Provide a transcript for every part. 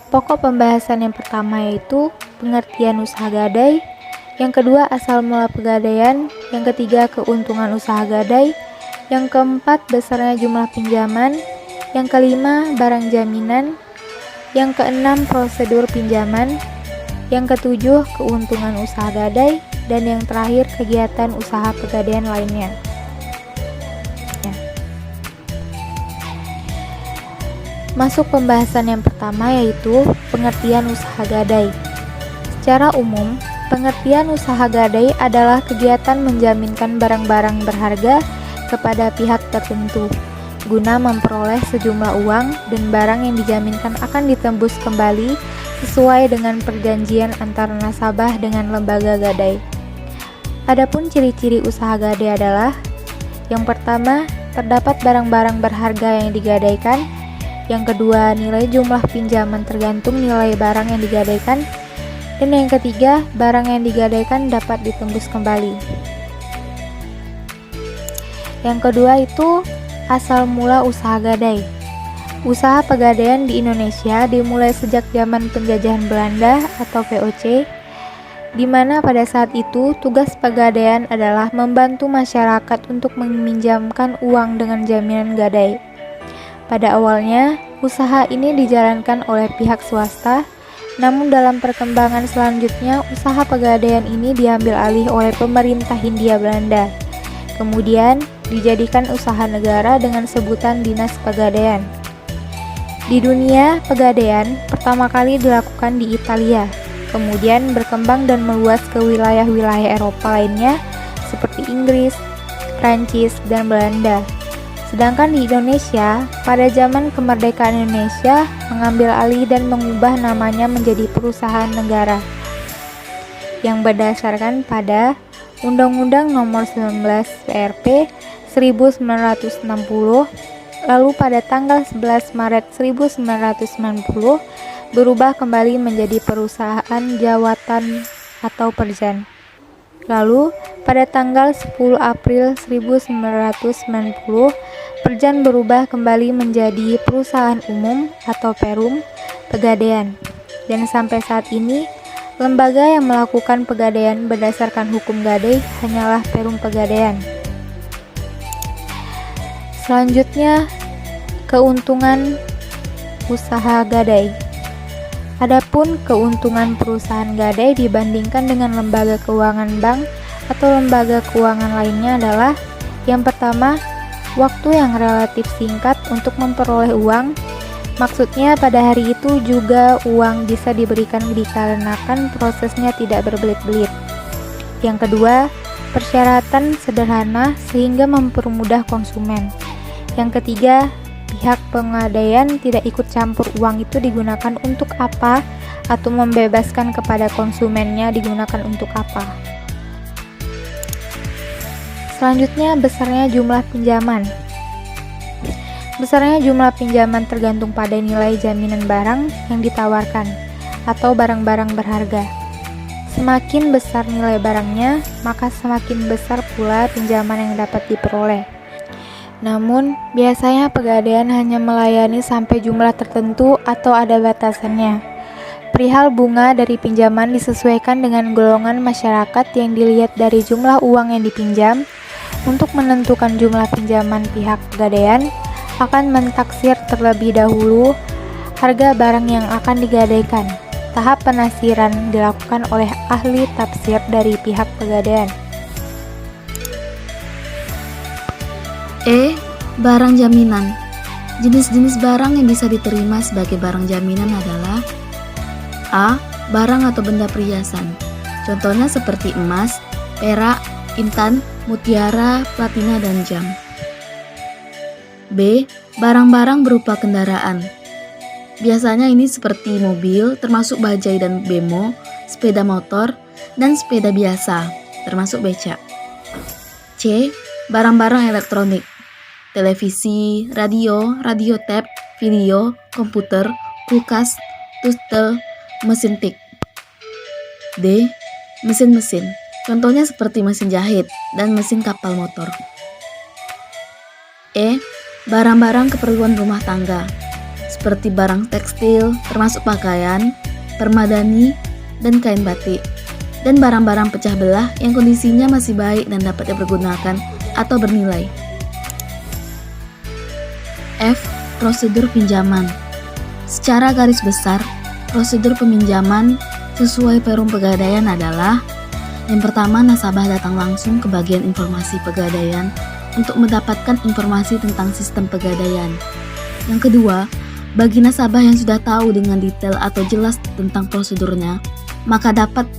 Pokok pembahasan yang pertama yaitu pengertian usaha gadai, yang kedua asal mula pegadaian, yang ketiga keuntungan usaha gadai, yang keempat besarnya jumlah pinjaman, yang kelima barang jaminan, yang keenam prosedur pinjaman, yang ketujuh keuntungan usaha gadai, dan yang terakhir kegiatan usaha pegadaian lainnya. Masuk pembahasan yang pertama yaitu pengertian usaha gadai. Secara umum, pengertian usaha gadai adalah kegiatan menjaminkan barang-barang berharga kepada pihak tertentu guna memperoleh sejumlah uang dan barang yang dijaminkan akan ditembus kembali sesuai dengan perjanjian antara nasabah dengan lembaga gadai. Adapun ciri-ciri usaha gadai adalah: yang pertama, terdapat barang-barang berharga yang digadaikan. Yang kedua, nilai jumlah pinjaman tergantung nilai barang yang digadaikan. Dan yang ketiga, barang yang digadaikan dapat ditembus kembali. Yang kedua itu asal mula usaha gadai. Usaha pegadaian di Indonesia dimulai sejak zaman penjajahan Belanda atau VOC, di mana pada saat itu tugas pegadaian adalah membantu masyarakat untuk meminjamkan uang dengan jaminan gadai. Pada awalnya, usaha ini dijalankan oleh pihak swasta, namun dalam perkembangan selanjutnya, usaha pegadaian ini diambil alih oleh pemerintah Hindia Belanda. Kemudian, dijadikan usaha negara dengan sebutan Dinas Pegadaian. Di dunia, pegadaian pertama kali dilakukan di Italia, kemudian berkembang dan meluas ke wilayah-wilayah Eropa lainnya seperti Inggris, Prancis, dan Belanda. Sedangkan di Indonesia, pada zaman kemerdekaan Indonesia mengambil alih dan mengubah namanya menjadi perusahaan negara yang berdasarkan pada Undang-Undang Nomor 19 PRP 1960, lalu pada tanggal 11 Maret 1990 berubah kembali menjadi Perusahaan Jawatan atau Perjan. Lalu, pada tanggal 10 April 1990, Perjan berubah kembali menjadi Perusahaan Umum atau Perum Pegadaian. Dan sampai saat ini, lembaga yang melakukan pegadaian berdasarkan hukum gadai hanyalah Perum Pegadaian. Selanjutnya, keuntungan usaha gadai. Adapun keuntungan perusahaan gadai dibandingkan dengan lembaga keuangan bank atau lembaga keuangan lainnya adalah: yang pertama, waktu yang relatif singkat untuk memperoleh uang. Maksudnya pada hari itu juga uang bisa diberikan dikarenakan prosesnya tidak berbelit-belit. Yang kedua, persyaratan sederhana sehingga mempermudah konsumen. Yang ketiga, pihak pegadaian tidak ikut campur uang itu digunakan untuk apa atau membebaskan kepada konsumennya digunakan untuk apa. Selanjutnya, besarnya jumlah pinjaman. Besarnya jumlah pinjaman tergantung pada nilai jaminan barang yang ditawarkan atau barang-barang berharga. Semakin besar nilai barangnya, maka semakin besar pula pinjaman yang dapat diperoleh. Namun, biasanya pegadaian hanya melayani sampai jumlah tertentu atau ada batasannya. Perihal bunga dari pinjaman disesuaikan dengan golongan masyarakat yang dilihat dari jumlah uang yang dipinjam. Untuk menentukan jumlah pinjaman, pihak pegadaian akan mentaksir terlebih dahulu harga barang yang akan digadaikan. Tahap penafsiran dilakukan oleh ahli tafsir dari pihak pegadaian. Barang jaminan. Jenis-jenis barang yang bisa diterima sebagai barang jaminan adalah: A. Barang atau benda perhiasan. Contohnya seperti emas, perak, intan, mutiara, platina, dan jam. B. Barang-barang berupa kendaraan. Biasanya ini seperti mobil, termasuk bajai dan bemo, sepeda motor, dan sepeda biasa, termasuk becak. C. Barang-barang elektronik. Televisi, radio, radio tape, video, komputer, kulkas, toaster, mesin tik. D. Mesin-mesin, contohnya seperti mesin jahit dan mesin kapal motor. E. Barang-barang keperluan rumah tangga, seperti barang tekstil termasuk pakaian, permadani, dan kain batik, dan barang-barang pecah belah yang kondisinya masih baik dan dapat dipergunakan atau bernilai. F. Prosedur pinjaman. Secara garis besar, prosedur peminjaman sesuai Perum Pegadaian adalah: yang pertama, nasabah datang langsung ke bagian informasi pegadaian untuk mendapatkan informasi tentang sistem pegadaian. Yang kedua, bagi nasabah yang sudah tahu dengan detail atau jelas tentang prosedurnya, maka dapat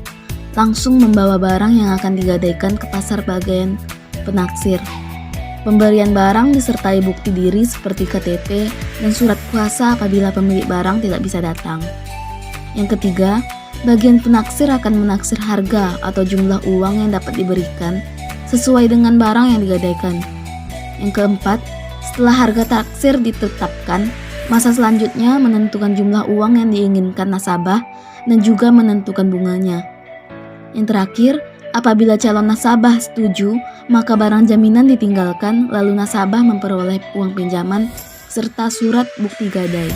langsung membawa barang yang akan digadaikan ke pasar bagian penaksir. Pemberian barang disertai bukti diri seperti KTP dan surat kuasa apabila pemilik barang tidak bisa datang. Yang ketiga, bagian penaksir akan menaksir harga atau jumlah uang yang dapat diberikan sesuai dengan barang yang digadaikan. Yang keempat, setelah harga taksir ditetapkan, masa selanjutnya menentukan jumlah uang yang diinginkan nasabah dan juga menentukan bunganya. Yang terakhir, apabila calon nasabah setuju, maka barang jaminan ditinggalkan lalu nasabah memperoleh uang pinjaman serta surat bukti gadai.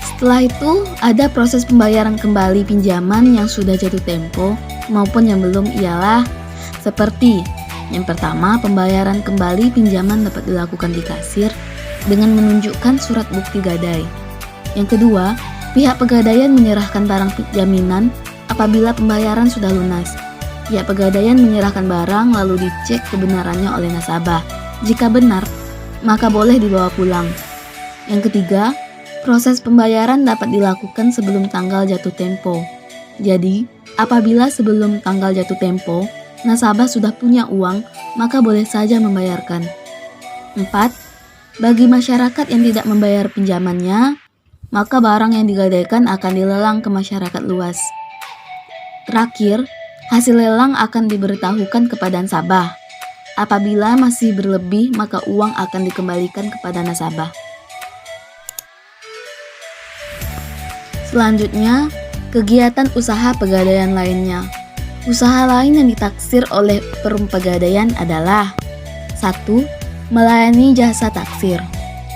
Setelah itu, ada proses pembayaran kembali pinjaman yang sudah jatuh tempo maupun yang belum, ialah seperti: yang pertama, pembayaran kembali pinjaman dapat dilakukan di kasir dengan menunjukkan surat bukti gadai. Yang kedua, pihak pegadaian menyerahkan barang jaminan apabila pembayaran sudah lunas. Pihak pegadaian menyerahkan barang lalu dicek kebenarannya oleh nasabah. Jika benar, maka boleh dibawa pulang. Yang ketiga, proses pembayaran dapat dilakukan sebelum tanggal jatuh tempo. Jadi, apabila sebelum tanggal jatuh tempo, nasabah sudah punya uang, maka boleh saja membayarkan. 4. Bagi masyarakat yang tidak membayar pinjamannya, maka barang yang digadaikan akan dilelang ke masyarakat luas. Terakhir, hasil lelang akan diberitahukan kepada nasabah. Apabila masih berlebih, maka uang akan dikembalikan kepada nasabah. Selanjutnya, kegiatan usaha pegadaian lainnya. Usaha lain yang ditaksir oleh Perum Pegadaian adalah: 1. Melayani jasa taksir.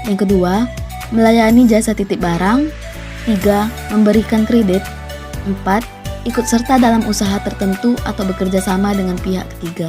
Yang kedua, melayani jasa titip barang. 3. Memberikan kredit. 4. Ikut serta dalam usaha tertentu atau bekerja sama dengan pihak ketiga.